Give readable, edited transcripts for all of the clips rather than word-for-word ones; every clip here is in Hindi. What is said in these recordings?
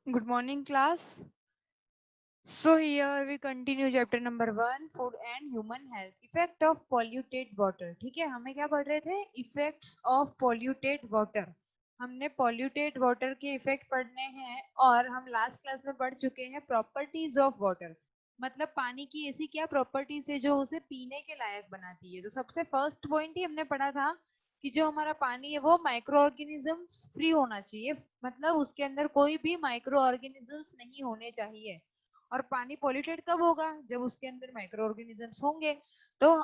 Good morning, class. So here we continue chapter number 1, food and human health. Effect of polluted water. ठीक है, हमें क्या पढ़ रहे थे? Effects of polluted water. हमने polluted water के इफेक्ट पढ़ने हैं और हम लास्ट क्लास में पढ़ चुके हैं प्रॉपर्टीज ऑफ वाटर. मतलब पानी की ऐसी क्या प्रॉपर्टीज है जो उसे पीने के लायक बनाती है. तो सबसे फर्स्ट पॉइंट ही हमने पढ़ा था कि जो हमारा पानी है वो माइक्रो ऑर्गेनिजम्स फ्री होना चाहिए. मतलब उसके अंदर कोई भी माइक्रो ऑर्गेनिजम्स नहीं होने चाहिए. और पानी पॉल्यूटेड कब होगा? जब उसके अंदर माइक्रो ऑर्गेनिजम्स होंगे. तो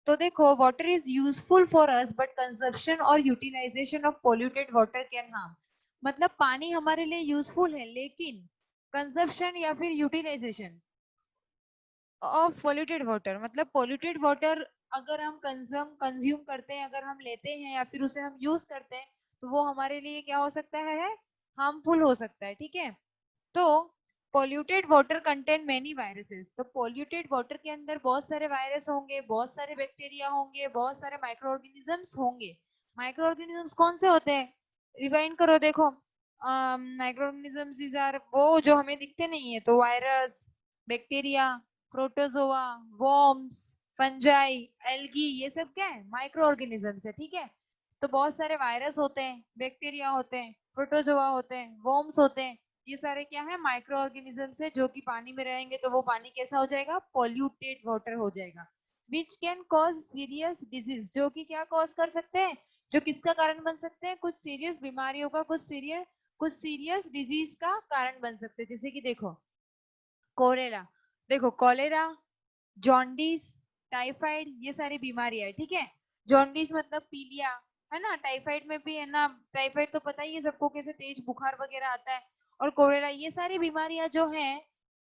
तो देखो, water is useful for us but consumption और utilization of polluted water can harm. मतलब पानी हमारे लिए यूजफुल है, लेकिन कंजप्शन या फिर यूटिलाइजेशन ऑफ पॉल्यूटेड वाटर, मतलब पॉल्यूटेड वाटर अगर हम कंज्यूम करते हैं, अगर हम लेते हैं या फिर उसे हम यूज करते हैं, तो वो हमारे लिए क्या हो सकता है? हार्मफुल हो सकता है. ठीक है. तो polluted water contain many viruses. तो पॉल्यूटेड वाटर के अंदर बहुत सारे वायरस होंगे, बहुत सारे बैक्टीरिया होंगे, बहुत सारे माइक्रो ऑर्गेनिजम्स होंगे. माइक्रो ऑर्गेनिजम्स कौन से होते हैं? रिवाइंड करो, देखो. माइक्रो ऑर्गेनिजम्स इज आर वो जो हमें दिखते नहीं है. तो virus, bacteria, protozoa, worms, fungi, algae, ये सब क्या है? माइक्रो ऑर्गेनिजम्स है. ठीक है. तो बहुत सारे वायरस होते हैं, बैक्टीरिया होते हैं, प्रोटोजोआ होते हैं, वॉर्म्स होते हैं. ये सारे क्या है? माइक्रो ऑर्गेनिजम्स है जो कि पानी में रहेंगे तो वो पानी कैसा हो जाएगा? पॉल्यूटेड वाटर हो जाएगा. Which can cause serious disease. जो कि क्या कॉज कर सकते हैं? जो किसका कारण बन सकते हैं? कुछ सीरियस बीमारियों का, कुछ सीरियस डिजीज का कारण बन सकते हैं. जैसे कि देखो, कोरेला. देखो, कॉलेरा, जॉन्डिस, टाइफाइड, ये सारी बीमारियां है. ठीक है. जॉन्डिस मतलब पीलिया, है ना. टाइफाइड में भी है ना. टाइफाइड तो पता ही है सबको, कैसे तेज बुखार वगैरह आता है. और कोलेरा, ये सारी बीमारियां जो हैं,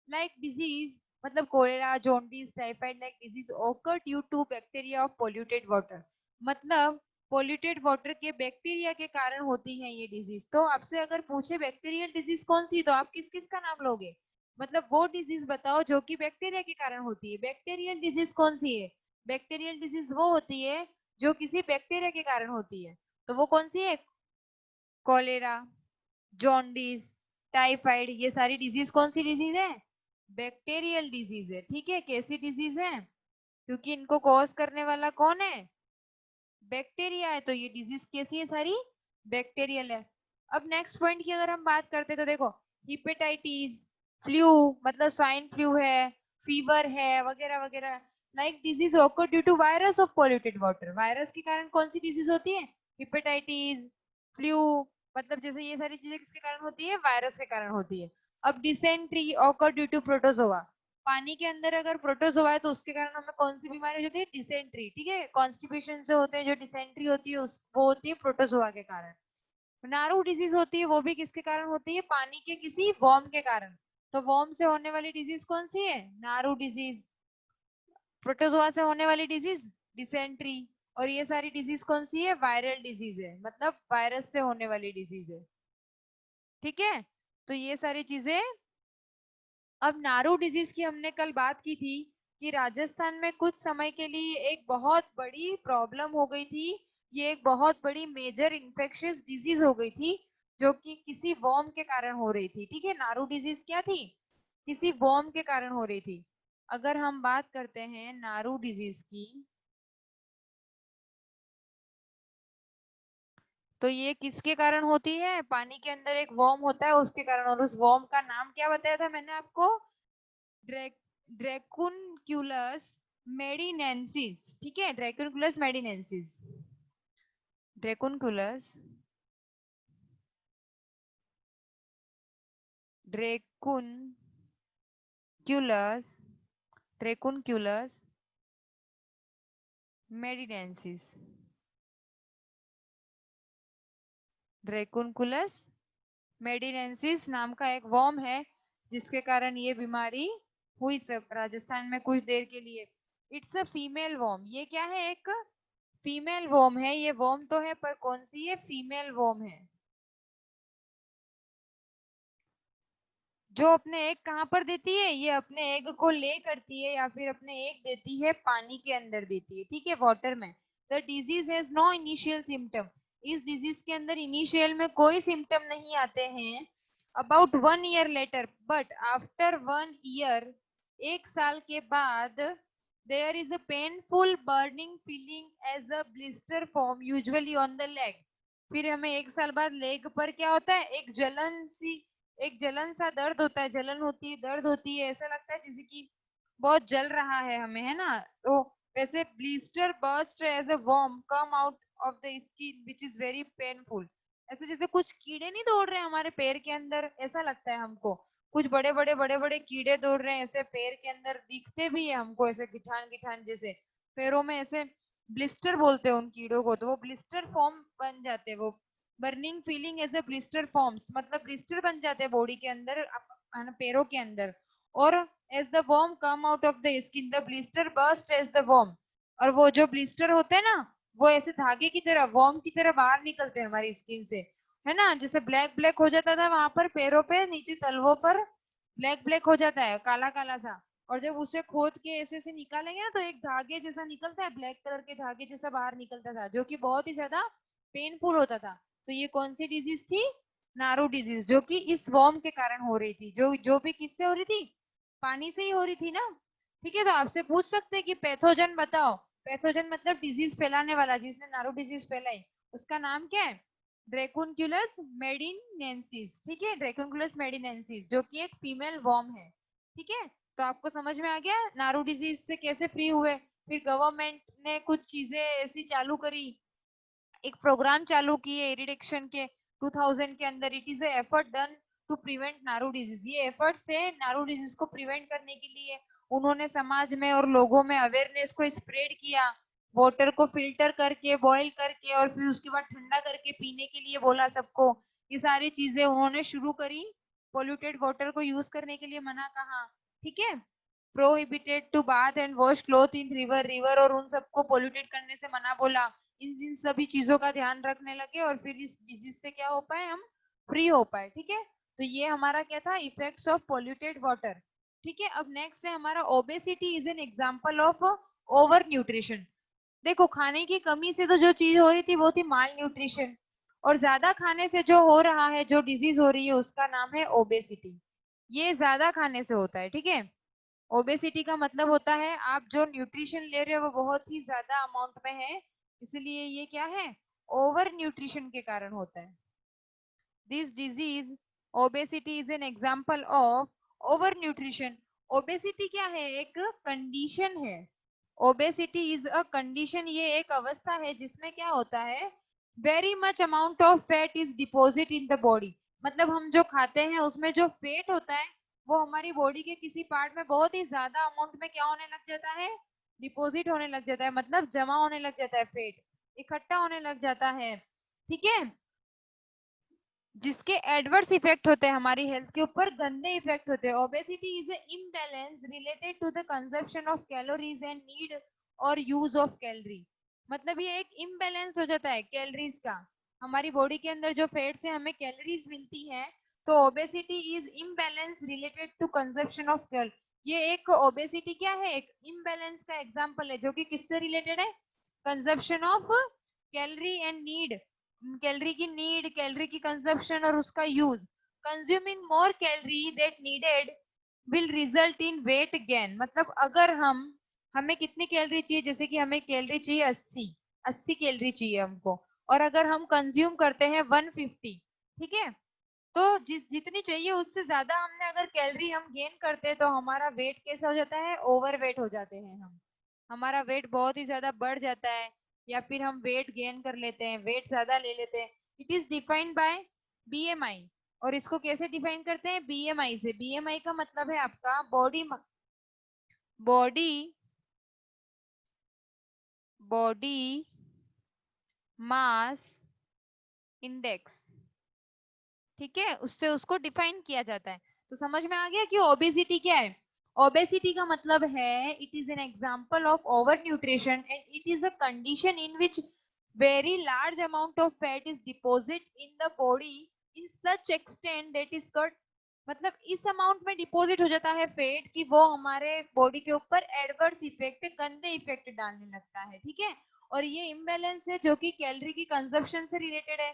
लाइक डिजीज, मतलब cholera, jaundice, typhoid like disease occur due to bacteria of polluted water. मतलब पोल्यूटेड वाटर के बैक्टीरिया के कारण होती है ये डिजीज. तो आपसे अगर पूछे बैक्टीरियल डिजीज कौन सी, तो आप किस किस का नाम लोगे? मतलब वो डिजीज बताओ जो कि बैक्टीरिया के कारण होती है. बैक्टीरियल डिजीज कौन सी है? बैक्टीरियल डिजीज वो होती है जो किसी बैक्टीरिया के कारण होती है. तो वो कौन सी है? कॉलेरा, जॉन्डिस, टाइफाइड, ये सारी डिजीज कौन सी डिजीज है? बैक्टीरियल डिजीज है. ठीक है. कैसी डिजीज है? क्योंकि इनको कॉज करने वाला कौन है? बैक्टीरिया है. तो ये डिजीज कैसी है? सारी बैक्टीरियल है. अब नेक्स्ट पॉइंट की अगर हम बात करते तो देखो, हिपेटाइटिस, फ्लू, मतलब स्वाइन फ्लू है, फीवर है, वगैरह वगैरह, like disease occur due to virus of polluted water. Virus के कारण कौन सी डिजीज होती है? Hepatitis, flu. मतलब जैसे ये सारी चीजें किसके कारण होती है? वायरस के कारण होती है. अब डिसेंट्री ओकर ड्यू टू प्रोटोजोआ. पानी के अंदर अगर प्रोटोजोआ है तो उसके कारण हमें कौन सी बीमारी होती है? डिसेंट्री. ठीक है. कॉन्स्टिपेशन जो होते हैं, जो डिसेंट्री होती है वो होती है प्रोटोजोआ के कारण. नारू डिजीज होती है, वो भी किसके कारण होती है? पानी के किसी वॉर्म के कारण. तो वॉर्म से होने वाली डिजीज कौन सी है? नारू डिजीज. प्रोटोजोआ से होने वाली डिजीज डिसेंट्री. और ये सारी डिजीज कौन सी है? वायरल डिजीज है, मतलब वायरस से होने वाली डिजीज है. ठीक है. तो ये सारी चीजें. अब नारू डिजीज की हमने कल बात की थी कि राजस्थान में कुछ समय के लिए एक बहुत बड़ी प्रॉब्लम हो गई थी. ये एक बहुत बड़ी मेजर इन्फेक्शियस डिजीज हो गई थी जो कि किसी वॉर्म के कारण हो रही थी. ठीक है. नारू डिजीज क्या थी? किसी वॉर्म के कारण हो रही थी. अगर हम बात करते हैं नारू डिजीज की, तो ये किसके कारण होती है? पानी के अंदर एक वॉर्म होता है उसके कारण. और उस वॉर्म का नाम क्या बताया था मैंने आपको? ड्रैकुनक्यूलस मेडिनेंसिस. ठीक है. ड्रैकुनक्यूलस मेडिनेंसिस. ड्रैकुनक्यूलस ड्रैकुनक्यूलस ड्रैकुनक्यूलस मेडिनेंसिस. ड्रैकुनक्यूलस मेडिनेंसिस नाम का एक वॉर्म है जिसके कारण ये बीमारी हुई सब राजस्थान में कुछ देर के लिए. It's a female worm. ये क्या है? एक फीमेल वॉर्म है. ये वॉर्म तो है पर कौन सी है? फीमेल वॉर्म है. जो अपने एग कहाँ पर देती है? ये अपने एग को ले करती है या फिर अपने एग देती है पानी के अंदर देती है. ठीक है. वाटर में. The disease has no initial symptom. इस डिजीज के अंदर इनिशियल में कोई सिम्टम नहीं आते हैं. About 1 year letter, but after 1 year, 1 साल के बाद, there is a painful burning feeling as a blister form usually on the leg. फिर हमें 1 साल बाद लेग पर क्या होता है, एक जलन सा दर्द होता है, जलन होती है, दर्द होती है, ऐसा लगता है जैसे कि बहुत जल रहा है हमें, है ना। तो वैसे blister burst as a worm come out of the skin which is very painful. ऐसे जैसे कुछ कीड़े नहीं दौड़ रहे हैं हमारे पैर के अंदर, ऐसा लगता है हमको। कुछ बड़े बड़े कीड़े दौड़ रहे हैं ऐसे पैर के अंदर, दिखते भी है हमको ऐसे गिठान गिठान जैसे पैरों में, ऐसे ब्लिस्टर बोलते हैं उन कीड़ों को। तो वो ब्लिस्टर फॉर्म बन जाते हैं, वो burning feeling as a blister forms, मतलब ब्लिस्टर बन जाते हैं बॉडी के अंदर, पैरों के अंदर। और as the worm come out of the skin, the blister burst as the worm. और वो जो ब्लिस्टर होते हैं ना, वो ऐसे धागे की तरह, वर्म की तरह बाहर निकलते हैं हमारी स्किन से, है ना। जैसे ब्लैक ब्लैक हो जाता था वहां पर पैरों पे, नीचे तलवों पर ब्लैक ब्लैक हो जाता है, काला काला सा। और जब उसे खोद के ऐसे ऐसे निकालेंगे ना, तो एक धागे जैसा निकलता है, ब्लैक कलर के धागे जैसा बाहर निकलता था, जो कि बहुत ही ज्यादा पेनफुल होता था। तो ये कौन सी डिजीज थी, नारू डिजीज, जो कि इस वर्म के कारण हो रही थी, जो जो भी किससे हो रही थी, पानी से ही हो रही थी ना। ठीक है, तो आपसे पूछ सकते हैं कि पैथोजन बताओ। पैथोजन मतलब डिजीज फैलाने वाला, जिसने नारू डिजीज फैलाई, उसका नाम क्या है, ड्रैकुनकुलस मेडिनेंसिस। ठीक है, ड्रैकुनकुलस मेडिनेंसिस, जो कि एक फीमेल वर्म है। ठीक है, तो आपको समझ में आ गया नारू डिजीज से कैसे फ्री हुए। फिर गवर्नमेंट ने कुछ चीजें ऐसी चालू करी, एक प्रोग्राम चालू किए इरिडेक्शन के 2000 के अंदर। It is effort done to prevent नारू डिजीज। ये एफर्ट से नारू डिजीज को प्रिवेंट करने के लिए उन्होंने समाज में और लोगों में अवेयरनेस को स्प्रेड किया। वाटर को फिल्टर करके, बॉईल करके, और फिर उसके बाद ठंडा करके पीने के लिए बोला सबको। ये सारी चीजें उन्होंने शुरू करी। पोल्यूटेड वाटर को यूज करने के लिए मना कहा। ठीक है, prohibited to bath and wash cloth in river, river और उन सबको पोल्यूटेड करने से मना बोला। इन सभी चीजों का ध्यान रखने लगे, और फिर इस डिजीज से क्या हो पाए, हम फ्री हो पाए। ठीक है, तो ये हमारा क्या था, इफेक्ट्स ऑफ पोल्यूटेड वाटर। ठीक है, अब नेक्स्ट है हमारा obesity is an example of over nutrition. देखो, खाने की कमी से तो जो चीज हो रही थी वो थी माल न्यूट्रिशन, और ज्यादा खाने से जो हो रहा है, जो डिजीज हो रही है, उसका नाम है ओबेसिटी। ये ज्यादा खाने से होता है। ठीक है, ओबेसिटी का मतलब होता है आप जो न्यूट्रिशन ले रहे हो वो बहुत ही ज्यादा अमाउंट में है, इसलिए ये क्या है, ओवर न्यूट्रिशन के कारण होता है। This disease, obesity is an example of over nutrition. Obesity क्या है, एक कंडीशन है। ओबेसिटी इज अ कंडीशन, ये एक अवस्था है जिसमें क्या होता है, very much amount of fat is deposit in the body. मतलब हम जो खाते हैं उसमें जो फैट होता है, वो हमारी बॉडी के किसी पार्ट में बहुत ही ज्यादा अमाउंट में क्या होने लग जाता है, डिपॉजिट होने लग जाता है, मतलब जमा होने लग जाता है, फैट इकट्ठा होने लग जाता है। ठीक है, जिसके एडवर्स इफेक्ट होते हैं हमारी हेल्थ के ऊपर, गंदे इफेक्ट होते हैं। Obesity is imbalance related to the consumption of calories and need और यूज ऑफ कैलोरी। मतलब ये एक इम्बैलेंस हो जाता है कैलोरीज का, हमारी बॉडी के अंदर जो फैट से हमें कैलोरीज मिलती है। तो obesity is imbalance related to consumption of calorie. ये एक ओबेसिटी क्या है, एक इम्बैलेंस का एग्जांपल है, जो कि किससे रिलेटेड है, consumption of calorie and need, calorie की नीड, कैलोरी की कंजप्शन और उसका use. Consuming more calorie that needed will result in weight gain. मतलब अगर हमें कितनी कैलोरी चाहिए, जैसे कि हमें कैलोरी चाहिए 80 कैलोरी चाहिए हमको, और अगर हम कंज्यूम करते हैं 150, ठीक है, तो जितनी चाहिए उससे ज्यादा हमने अगर कैलोरी हम गेन करते हैं, तो हमारा वेट कैसा हो जाता है, ओवर वेट हो जाते हैं हम, हमारा वेट बहुत ही ज्यादा बढ़ जाता है, या फिर हम वेट गेन कर लेते हैं, वेट ज्यादा ले लेते हैं। It is defined by BMI. और इसको कैसे डिफाइन करते हैं, बीएमआई से। बीएमआई का मतलब है आपका body body body mass index. ठीक है, उससे उसको डिफाइन किया जाता है। तो समझ में आ गया कि ओबेसिटी क्या है। ओबेसिटी का मतलब है it is an example of over nutrition and it is a condition in which very large amount of fat is deposit in the body in such extent that is cut. मतलब इस अमाउंट में डिपॉजिट हो जाता है फैट कि वो हमारे बॉडी के ऊपर एडवर्स इफेक्ट, गंदे इफेक्ट डालने लगता है। ठीक है, और ये इम्बैलेंस है जो कि कैलोरी की कंजप्शन से रिलेटेड है।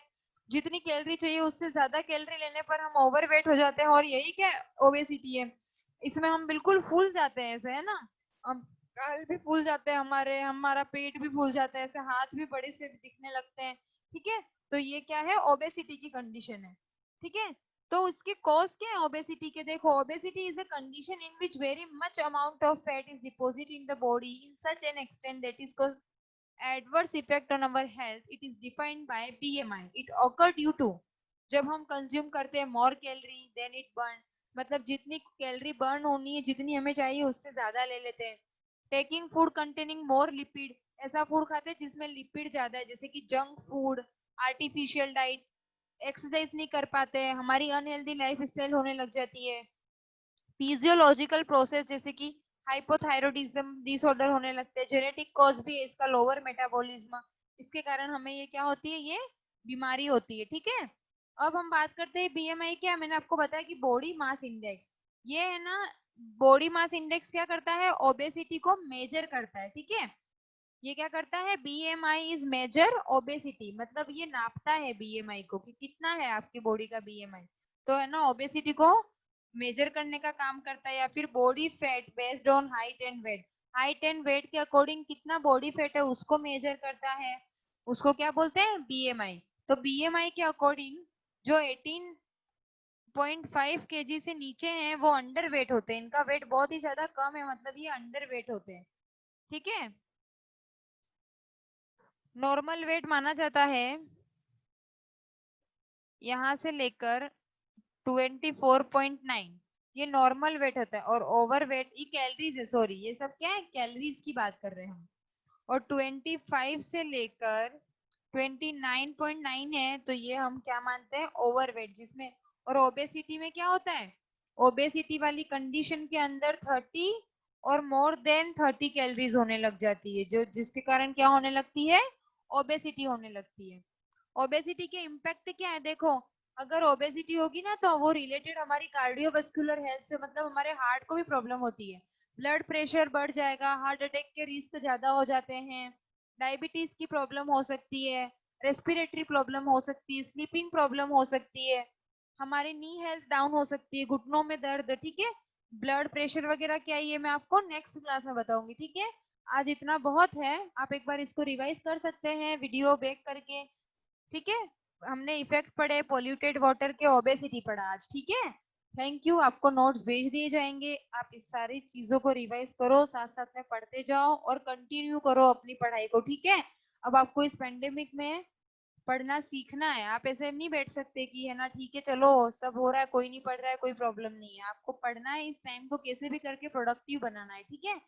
जितनी कैलोरी चाहिए उससे ज्यादा कैलोरी लेने पर हम ओवरवेट हो जाते हैं, और यही क्या ओबेसिटी है। इसमें हम बिल्कुल फूल जाते हैं ऐसे, है ना। हम गाल भी फूल जाते हैं हमारे, हमारा पेट भी फूल जाता है, ऐसे हाथ भी बड़े से दिखने लगते हैं। ठीक है, तो ये क्या है, ओबेसिटी की कंडीशन है। ठीक है, तो उसके कॉज क्या है ओबेसिटी के, देखो obesity is a condition in which very much amount of fat is deposit in the body in such an extent that is adverse effect on our health. It is defined by BMI. It occur due to, जब हम कंज्यूम करते हैं more calorie than it burn, मतलब जितनी कैलोरी बर्न होनी है, जितनी हमें चाहिए उससे ज्यादा ले लेते हैं। टेकिंग फूड कंटेनिंग मोर लिपिड, ऐसा फूड खाते हैं जिसमें लिपिड ज्यादा है, जैसे कि junk food, artificial diet, exercise नहीं कर पाते हैं, हमारी अनहेल्दी लाइफ स्टाइल होने लग जाती है। फिजियोलॉजिकल प्रोसेस जैसे कि हाइपोथायरॉयडिज्म डिसऑर्डर होने लगते हैं। जेनेटिक कॉज भी है इसका, लोअर मेटाबॉलिज्म, इसके कारण हमें ये क्या होती है, ये बीमारी होती है। ठीक है, अब हम बात करते हैं बीएमआई क्या है। मैंने आपको बताया कि बॉडी मास इंडेक्स, ये है ना, बॉडी मास इंडेक्स क्या करता है, ओबेसिटी को मेजर करता है। ठीक है, ये क्या करता है, बीएमआई इज मेजर ओबेसिटी, मतलब ये नापता है बीएमआई को कि कितना है आपकी बॉडी का बीएमआई। तो है ना, ओबेसिटी को मेजर करने का काम करता है। या फिर body fat based on height and weight, height and weight के अकॉर्डिंग कितना बॉडी फैट है उसको मेजर करता है, उसको क्या बोलते हैं, बीएमआई। तो बीएमआई के अकॉर्डिंग जो 18.5 केजी से नीचे हैं वो अंडर वेट होते हैं, इनका वेट बहुत ही ज्यादा कम है, मतलब ये अंडर वेट होते हैं। ठीक है, नॉर्मल वेट माना जाता है यहाँ से लेकर 24.9, ये नॉर्मल वेट होता है। और ओवर वेट, ये कैलोरीज है, सॉरी ये सब क्या है, कैलोरीज की बात कर रहे हैं हम। और 25 से लेकर 29.9 है, तो ये हम क्या मानते हैं, ओवर वेट जिसमें। और ओबेसिटी में क्या होता है, ओबेसिटी वाली कंडीशन के अंदर 30 और मोर देन 30 कैलोरीज होने लग जाती है, जो जिसके कारण क्या होने लगती है, ओबेसिटी होने लगती है। ओबेसिटी के इम्पैक्ट क्या है, देखो अगर ओबेसिटी होगी ना तो वो रिलेटेड हमारी कार्डियोवास्कुलर हेल्थ से, मतलब हमारे हार्ट को भी प्रॉब्लम होती है, ब्लड प्रेशर बढ़ जाएगा, हार्ट अटैक के रिस्क ज्यादा हो जाते हैं, डायबिटीज की प्रॉब्लम हो सकती है, रेस्पिरेटरी प्रॉब्लम हो सकती है, स्लीपिंग प्रॉब्लम हो सकती है, हमारी नी हेल्थ डाउन हो सकती है, घुटनों में दर्द। ठीक है, ब्लड प्रेशर वगैरह क्या है ये मैं आपको नेक्स्ट क्लास में बताऊंगी। ठीक है, आज इतना बहुत है, आप एक बार इसको रिवाइज कर सकते हैं वीडियो बैक करके। ठीक है, हमने इफेक्ट पढ़े पोल्यूटेड वाटर के, ओबेसिटी पढ़ा आज। ठीक है, थैंक यू, आपको नोट्स भेज दिए जाएंगे, आप इस सारी चीजों को रिवाइज करो, साथ साथ में पढ़ते जाओ और कंटिन्यू करो अपनी पढ़ाई को। ठीक है, अब आपको इस पेंडेमिक में पढ़ना सीखना है, आप ऐसे नहीं बैठ सकते कि है ना ठीक है चलो सब हो रहा है, कोई नहीं पढ़ रहा है, कोई प्रॉब्लम नहीं है, आपको पढ़ना है, इस टाइम को कैसे भी करके प्रोडक्टिव बनाना है। ठीक है,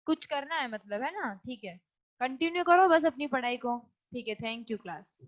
कुछ करना है मतलब, है ना। ठीक है, कंटिन्यू करो बस अपनी पढ़ाई को। ठीक है, थैंक यू क्लास।